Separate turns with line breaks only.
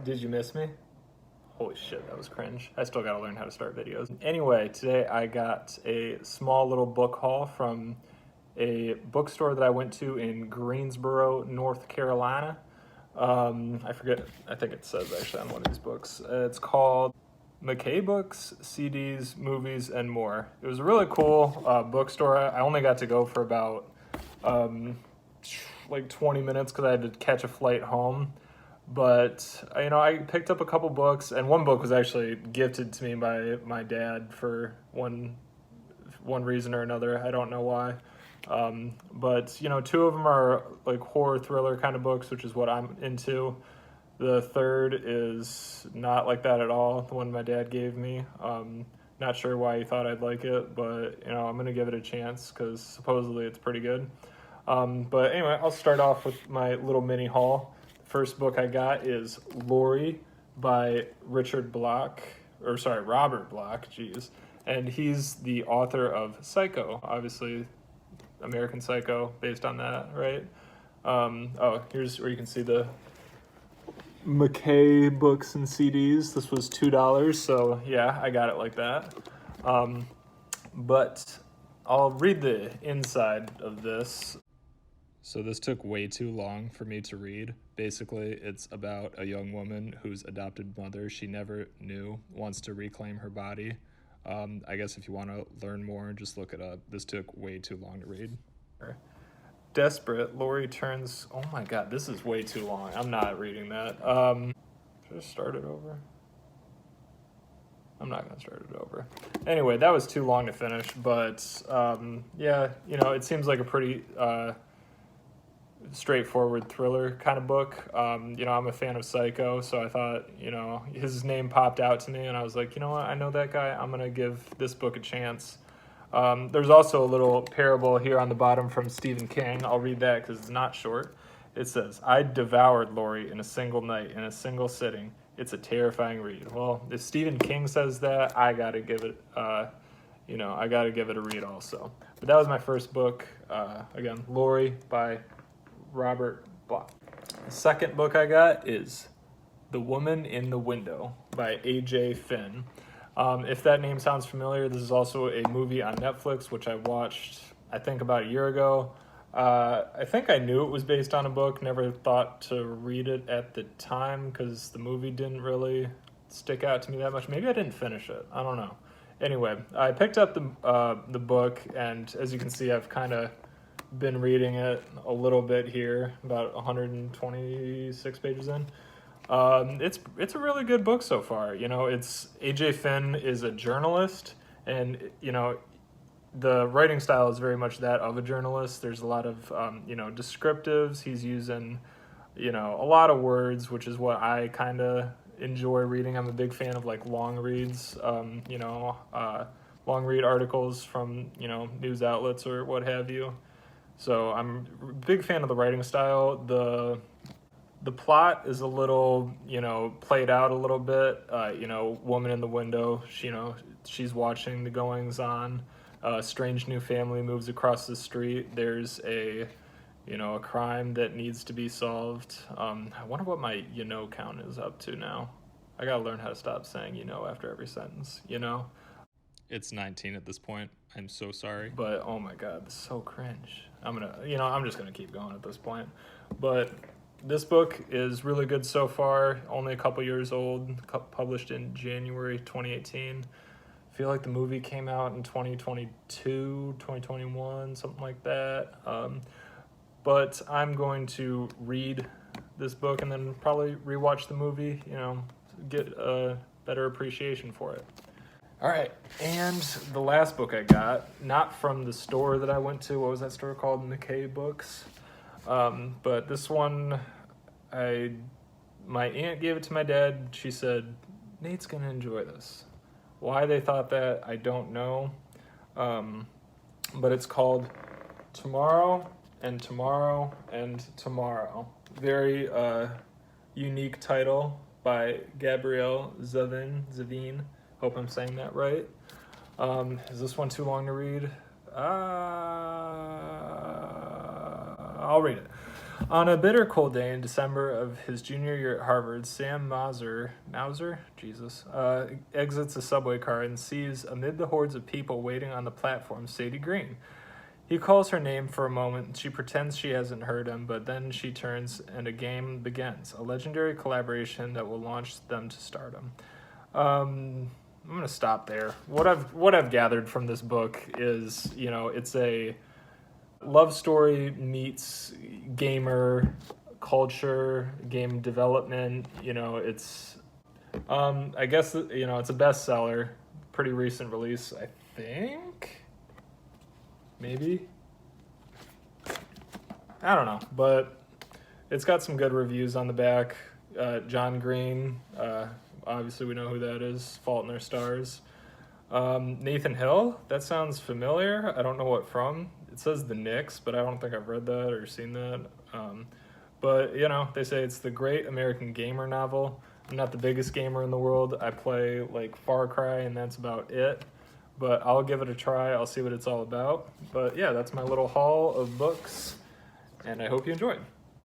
Did you miss me? Holy shit, that was cringe. I still gotta learn how to start videos. Anyway, today I got a small little book haul from a bookstore that I went to in Greensboro, North Carolina. I forget, I think it says actually on one of these books. It's called McKay Books, CDs, Movies, and More. It was a really cool bookstore. I only got to go for about like 20 minutes because I had to catch a flight home. But I picked up a couple books, and one book was actually gifted to me by my dad for one reason or another. I don't know why. But two of them are like horror thriller kind of books, which is what I'm into. The third is not like that at all. The one my dad gave me. Not sure why he thought I'd like it, but I'm gonna give it a chance because supposedly it's pretty good. But anyway, I'll start off with my little mini haul. The first book I got is Lori by Robert Bloch, geez. And he's the author of Psycho, obviously American Psycho, based on that, right? Here's where you can see the McKay books and CDs. This was $2, so yeah, I got it like that. But I'll read the inside of this. So this took way too long for me to read. Basically, it's about a young woman whose adopted mother she never knew wants to reclaim her body. I guess if you want to learn more, just look it up. This took way too long to read. Desperate, Lori turns... Oh my god, this is way too long. I'm not reading that. Should I start it over? I'm not going to start it over. Anyway, that was too long to finish, but yeah, it seems like a pretty straightforward thriller kind of book. I'm a fan of Psycho, so I thought, his name popped out to me, and I was like, you know what, I know that guy. I'm going to give this book a chance. There's also a little parable here on the bottom from Stephen King. I'll read that because it's not short. It says, I devoured Lori in a single night, in a single sitting. It's a terrifying read. Well, if Stephen King says that, I got to give it, I got to give it a read also. But that was my first book. Again, Lori by Robert Bloch. The second book I got is The Woman in the Window by A.J. Finn. If that name sounds familiar, this is also a movie on Netflix, which I watched, I think, about a year ago. I think I knew it was based on a book, never thought to read it at the time because the movie didn't really stick out to me that much. Maybe I didn't finish it. I don't know. Anyway, I picked up the book, and as you can see, I've kind of been reading it a little bit here, about 126 pages in. It's a really good book so far. It's AJ Finn is a journalist, and the writing style is very much that of a journalist. There's a lot of descriptives. He's using a lot of words, which is what I kind of enjoy reading. I'm a big fan of like long reads, long read articles from news outlets or what have you. So I'm a big fan of the writing style. The plot is a little, played out a little bit. Woman in the window, she's watching the goings on. A strange new family moves across the street. There's a crime that needs to be solved. I wonder what my count is up to now. I gotta learn how to stop saying after every sentence, It's 19 at this point. I'm so sorry. But oh my god, this is so cringe. I'm just gonna keep going at this point. But this book is really good so far. Only a couple years old, published in January 2018. I feel like the movie came out in 2022, 2021, something like that. But I'm going to read this book and then probably rewatch the movie, get a better appreciation for it. All right, and the last book I got, not from the store that I went to. What was that store called? McKay Books. But this one, my aunt gave it to my dad. She said, Nate's gonna enjoy this. Why they thought that, I don't know. But it's called Tomorrow and Tomorrow and Tomorrow. Very unique title by Gabrielle Zevin. Hope I'm saying that right. Is this one too long to read? I'll read it. On a bitter cold day in December of his junior year at Harvard, Sam Mauser, Jesus, exits a subway car and sees amid the hordes of people waiting on the platform Sadie Green. He calls her name for a moment and she pretends she hasn't heard him, but then she turns and a game begins, a legendary collaboration that will launch them to stardom. I'm gonna stop there. What I've gathered from this book is, it's a love story meets gamer culture, game development. It's I guess it's a bestseller, pretty recent release, I think. Maybe. I don't know, but it's got some good reviews on the back. John Green, obviously we know who that is, Fault in Their Stars. Nathan Hill, that sounds familiar. I don't know what from. It says The Knicks, but I don't think I've read that or seen that. But, they say it's the great American gamer novel. I'm not the biggest gamer in the world. I play, Far Cry, and that's about it. But I'll give it a try. I'll see what it's all about. But, yeah, that's my little haul of books, and I hope you enjoyed.